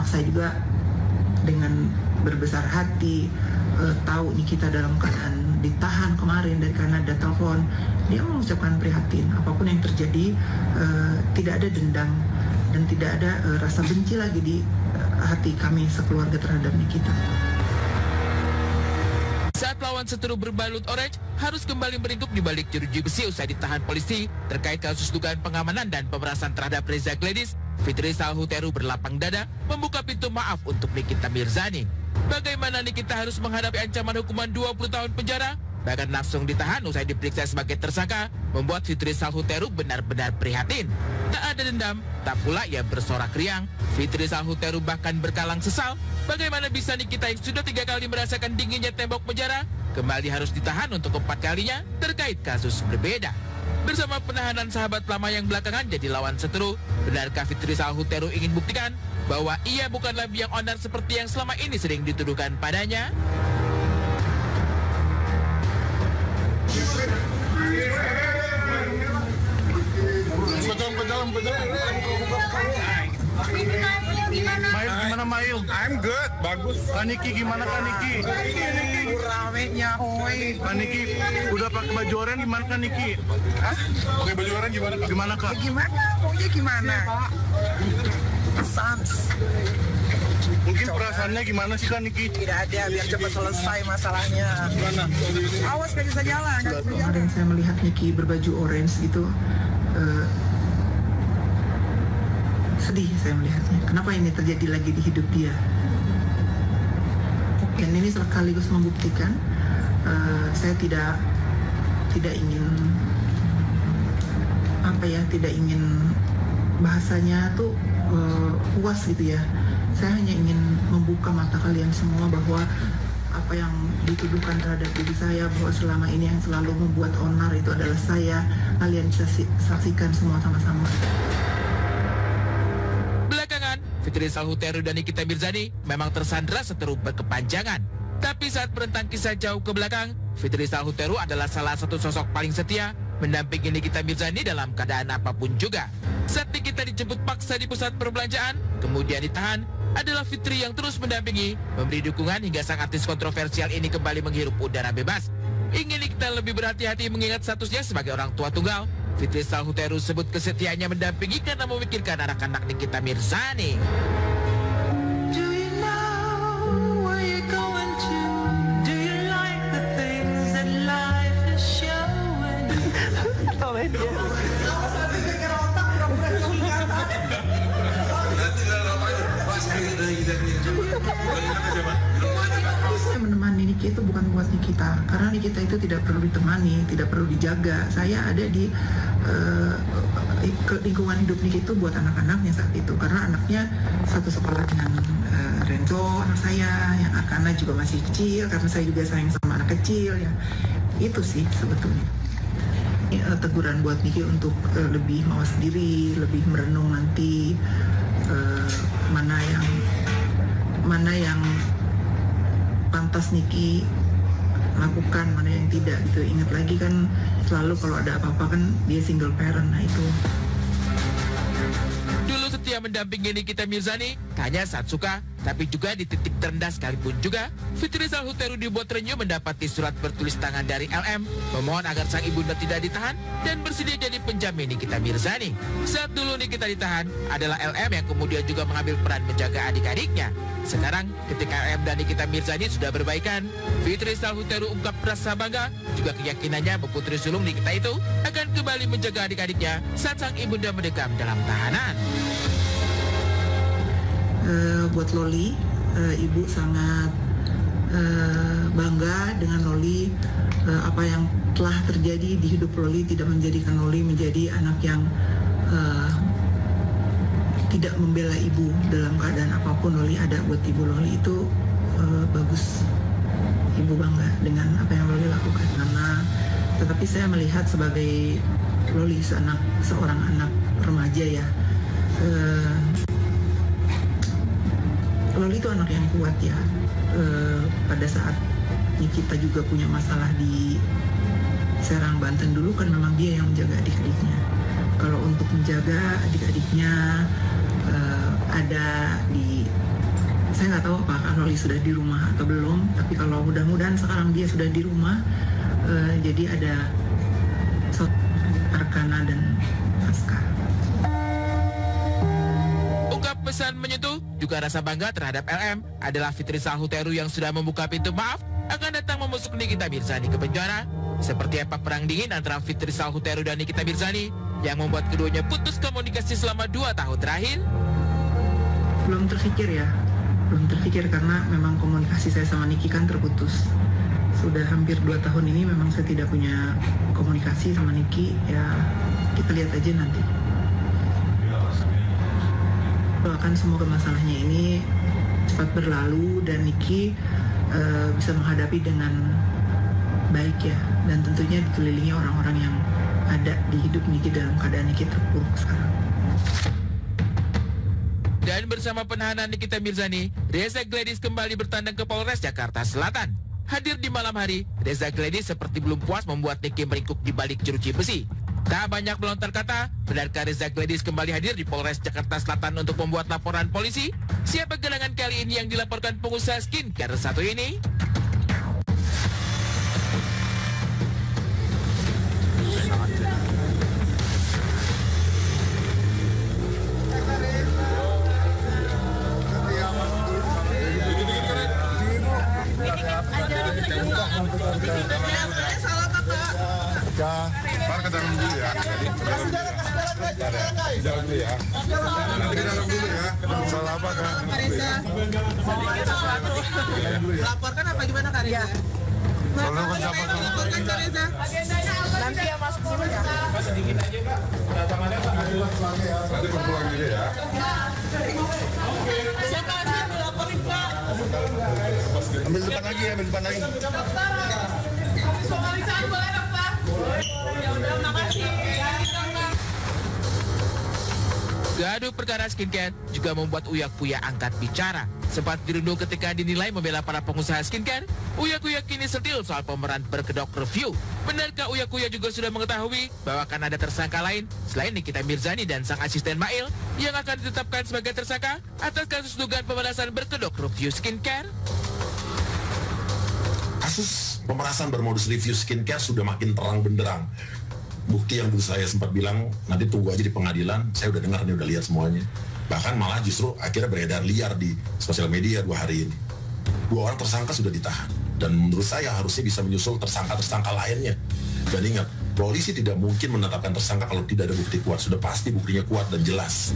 saya juga dengan berbesar hati tahu Nikita dalam keadaan ditahan kemarin dari karena ada telepon, dia mengucapkan prihatin. Apapun yang terjadi, tidak ada dendam dan tidak ada rasa benci lagi di hati kami sekeluarga terhadap Nikita. Saat lawan seteru berbalut orange harus kembali meringkuk di balik jeruji besi usai ditahan polisi terkait kasus dugaan pengamanan dan pemerasan terhadap Reza Gladys, Fitri Salhuteru berlapang dada membuka pintu maaf untuk Nikita Mirzani. Bagaimana Nikita harus menghadapi ancaman hukuman 20 tahun penjara, bahkan langsung ditahan usai diperiksa sebagai tersangka, membuat Fitri Salhuteru benar-benar prihatin. Tak ada dendam, tak pula ia bersorak riang. Fitri Salhuteru bahkan berkalang sesal. Bagaimana bisa Nikita yang sudah 3 kali merasakan dinginnya tembok penjara, kembali harus ditahan untuk 4 kalinya terkait kasus berbeda. Bersama penahanan sahabat lama yang belakangan jadi lawan seteru, benarkah Fitri Salhuteru ingin buktikan bahwa ia bukanlah biang onar seperti yang selama ini sering dituduhkan padanya? Gimana Mail? I'm good, bagus. Kaniki gimana Kaniki? Ramenya, oi. Kaniki udah pakai baju oranye gimana Kaniki? Hah? Pakai baju oranye gimana Kak? Gimana Kak? Gimana? Pokoknya gimana? Sans. Mungkin perasaannya gimana sih Kaniki? Tidak ada, biar cepat selesai masalahnya. Gimana? Awas gak bisa jalan. Kemarin saya melihat Niki berbaju orange gitu, sedih saya melihatnya. Kenapa ini terjadi lagi di hidup dia? Dan ini sekaligus membuktikan saya tidak ingin tidak ingin bahasanya tuh puas gitu ya. Saya hanya ingin membuka mata kalian semua bahwa apa yang dituduhkan terhadap diri saya, bahwa selama ini yang selalu membuat onar itu adalah saya. Kalian bisa saksikan semua sama-sama. Fitri Salhuteru dan Nikita Mirzani memang tersandra seteru berkepanjangan. Tapi saat berentang kisah jauh ke belakang, Fitri Salhuteru adalah salah satu sosok paling setia mendampingi Nikita Mirzani dalam keadaan apapun juga. Saat Nikita dijemput paksa di pusat perbelanjaan, kemudian ditahan, adalah Fitri yang terus mendampingi, memberi dukungan hingga sang artis kontroversial ini kembali menghirup udara bebas. Ingin Nikita lebih berhati-hati mengingat statusnya sebagai orang tua tunggal, Fitri Salhuteru sebut kesetiaannya mendampingi karena memikirkan anak-anak Nikita Mirzani. Menemani Niki itu bukan buat Nikita, karena Nikita itu tidak perlu ditemani, tidak perlu dijaga. Saya ada di lingkungan hidup Niki itu buat anak-anaknya saat itu, karena anaknya satu sekolah dengan Renzo, anak saya, yang Akana juga masih kecil, karena saya juga sayang sama anak kecil ya. Itu sih sebetulnya. Teguran buat Niki untuk lebih mawas diri, lebih merenung nanti mana yang pantas Niki lakukan, mana yang tidak gitu. Ingat lagi kan selalu kalau ada apa-apa kan dia single parent, nah itu. Dulu setia mendampingi Nikita Mirzani, tak hanya saat suka, tapi juga di titik terendah sekalipun juga. Fitri Salhuteru dibuat renyuh mendapati surat bertulis tangan dari LM, memohon agar sang ibunda tidak ditahan dan bersedia jadi penjamin Nikita Mirzani. Saat dulu Nikita ditahan, adalah LM yang kemudian juga mengambil peran menjaga adik-adiknya. Sekarang, ketika LM dan Nikita Mirzani sudah berbaikan, Fitri Salhuteru ungkap rasa bangga, juga keyakinannya putri sulung Nikita itu akan kembali menjaga adik-adiknya saat sang ibunda mendekam dalam tahanan. Buat Loli, ibu sangat bangga dengan Loli. Apa yang telah terjadi di hidup Loli tidak menjadikan Loli menjadi anak yang tidak membela ibu dalam keadaan apapun. Loli ada buat ibu. Loli itu bagus. Ibu bangga dengan apa yang Loli lakukan. Tetapi saya melihat sebagai Loli seorang anak remaja ya. Loli itu anak yang kuat ya. Pada saat Nikita juga punya masalah di Serang, Banten dulu kan memang dia yang menjaga adik-adiknya. Kalau untuk menjaga adik-adiknya ada di Saya nggak tahu apakah Loli sudah di rumah atau belum, tapi kalau mudah-mudahan sekarang dia sudah di rumah, jadi ada Arkana dan Askar. Ungkap pesan menyentuh juga rasa bangga terhadap LM adalah Fitri Salhuteru yang sudah membuka pintu maaf akan datang memusuk Nikita Mirzani ke penjara. Seperti apa perang dingin antara Fitri Salhuteru dan Nikita Mirzani yang membuat keduanya putus komunikasi selama 2 tahun terakhir? Belum terpikir karena memang komunikasi saya sama Niki kan terputus. Sudah hampir 2 tahun ini memang saya tidak punya komunikasi sama Niki, ya kita lihat aja nanti. Doakan semoga masalahnya ini cepat berlalu dan Niki bisa menghadapi dengan baik ya, dan tentunya dikelilingi orang-orang yang ada di hidup Niki dalam keadaan Niki terpuruk sekarang. Dan bersama penahanan Nikita Mirzani, Reza Gladys kembali bertandang ke Polres Jakarta Selatan. Hadir di malam hari, Reza Gladys seperti belum puas membuat Niki meringkuk di balik jeruji besi. Tak banyak melontar kata, benarkah Reza Gladys kembali hadir di Polres Jakarta Selatan untuk membuat laporan polisi? Siapa gerangan kali ini yang dilaporkan pengusaha skincare satu ini? Pak ke dalam dulu ya. Jalan dulu ya. Nanti ke dalam dulu ya. Salah apa kan? Laporkan apa gimana Kak Reza? Kalau kan siapa kan? Laporkan Kak Reza. Nanti yang masuk dulu ya. Sedikit aja Pak. Nanti berpulang dulu ya. Siapa yang dilaporin Pak? Ambil depan lagi ya, ambil depan lagi. Pemeriksaan boleh dong Pak? Ya udah, makasih. Gaduh perkara skincare juga membuat Uya-Kuya angkat bicara. Sempat dirundung ketika dinilai membela para pengusaha skincare, Uya-Kuya kini sentil soal pemeran berkedok review. Benarkah Uya-Kuya juga sudah mengetahui bahwa akan ada tersangka lain selain Nikita Mirzani dan sang asisten Mail yang akan ditetapkan sebagai tersangka atas kasus dugaan pemerasan berkedok review skincare? Kasus pemerasan bermodus review skincare sudah makin terang benderang. Bukti yang dulu saya sempat bilang, nanti tunggu aja di pengadilan, saya udah dengar nih, udah lihat semuanya. Bahkan malah justru akhirnya beredar liar di sosial media 2 hari ini. 2 orang tersangka sudah ditahan. Dan menurut saya harusnya bisa menyusul tersangka-tersangka lainnya. Dan ingat, polisi tidak mungkin menetapkan tersangka kalau tidak ada bukti kuat. Sudah pasti buktinya kuat dan jelas.